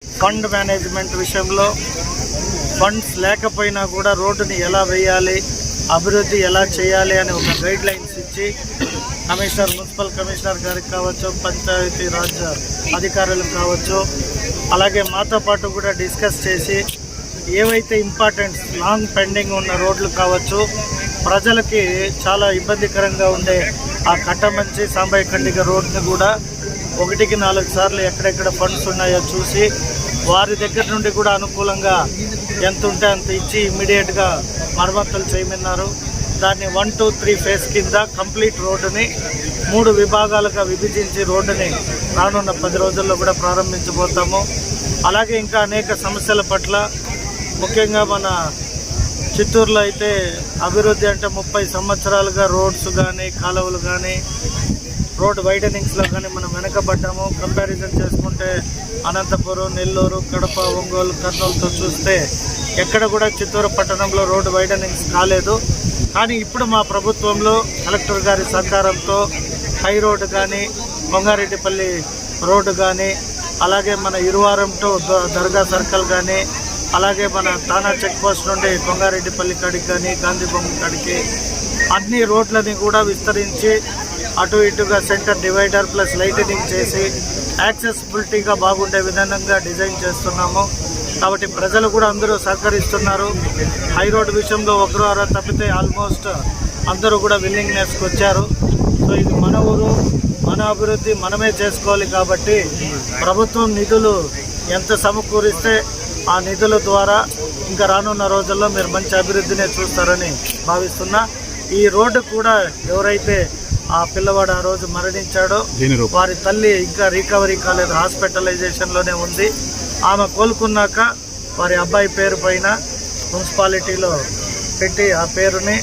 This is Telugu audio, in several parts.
ఫండ్ మేనేజ్మెంట్ విషయంలో ఫండ్స్ లేకపోయినా కూడా రోడ్డుని ఎలా వేయాలి, అభివృద్ధి ఎలా చేయాలి అని ఒక గైడ్ లైన్స్ ఇచ్చి మున్సిపల్ కమిషనర్ గారికి కావచ్చు, పంచాయతీ రాజ్ అధికారులకు కావచ్చు, అలాగే మాతో పాటు కూడా డిస్కస్ చేసి ఏవైతే ఇంపార్టెంట్ లాంగ్ పెండింగ్ ఉన్న రోడ్లు కావచ్చు, ప్రజలకి చాలా ఇబ్బందికరంగా ఉండే ఆ కట్టమంచి సాంబయ్య ఖండిక రోడ్ని కూడా 1కి 4 సార్లు ఎక్కడెక్కడ ఫండ్స్ ఉన్నాయో చూసి వారి దగ్గర నుండి కూడా అనుకూలంగా ఎంత ఉంటే అంత ఇచ్చి ఇమ్మీడియట్గా మరమ్మతులు చేయమన్నారు. దాన్ని 1, 2, 3 ఫేజ్ కింద కంప్లీట్ రోడ్డుని 3 విభాగాలుగా విభజించి రోడ్డుని రానున్న 10 రోజుల్లో కూడా ప్రారంభించబోతాము. అలాగే ఇంకా అనేక సమస్యల పట్ల ముఖ్యంగా మన చిత్తూరులో అయితే అభివృద్ధి అంటే 30 సంవత్సరాలుగా రోడ్స్ కానీ కాలువలు కానీ రోడ్ వైడనింగ్స్లో కానీ మనం వెనకబడ్డాము. కంపారిజన్ చేసుకుంటే అనంతపురం, నెల్లూరు, కడప, ఒంగోలు, కర్నూలుతో చూస్తే ఎక్కడ కూడా చిత్తూరు పట్టణంలో రోడ్ వైడనింగ్స్ కాలేదు. కానీ ఇప్పుడు మా ప్రభుత్వంలో కలెక్టర్ గారి సహకారంతో హై రోడ్డు కానీ, కొంగారెడ్డిపల్లి రోడ్డు కానీ, అలాగే మన ఇరువారం టు దర్గా సర్కిల్ కానీ, అలాగే మన తానా చెక్ పోస్ట్ నుండి కొంగారెడ్డిపల్లి కాడికి కానీ, గాంధీ బొమ్మ కాడికి అన్ని రోడ్లని కూడా విస్తరించి అటు ఇటుగా సెంటర్ డివైడర్ ప్లస్ లైటనింగ్ చేసి యాక్సెసిబిలిటీగా బాగుండే విధానంగా డిజైన్ చేస్తున్నాము. కాబట్టి ప్రజలు కూడా అందరూ సహకరిస్తున్నారు. హై రోడ్ విషయంలో ఒకరు అలా తప్పితే ఆల్మోస్ట్ అందరూ కూడా విల్లింగ్నెస్కి వచ్చారు. సో ఇది మన ఊరు, మన అభివృద్ధి మనమే చేసుకోవాలి. కాబట్టి ప్రభుత్వం నిధులు ఎంత సమకూరిస్తే ఆ నిధుల ద్వారా ఇంకా రానున్న రోజుల్లో మీరు మంచి అభివృద్ధినే చూస్తారని భావిస్తున్నా. ఈ రోడ్డు కూడా ఎవరైతే ఆ పిల్లవాడు ఆ రోజు మరణించాడో వారి తల్లి ఇంకా రికవరీ కాలేదు, హాస్పిటలైజేషన్లోనే ఉంది. ఆమె కోలుకున్నాక వారి అబ్బాయి పేరు పైన మున్సిపాలిటీలో పెట్టి ఆ పేరుని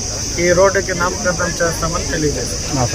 ఈ రోడ్డుకి నామకరణం చేస్తామని తెలియజేస్తాం.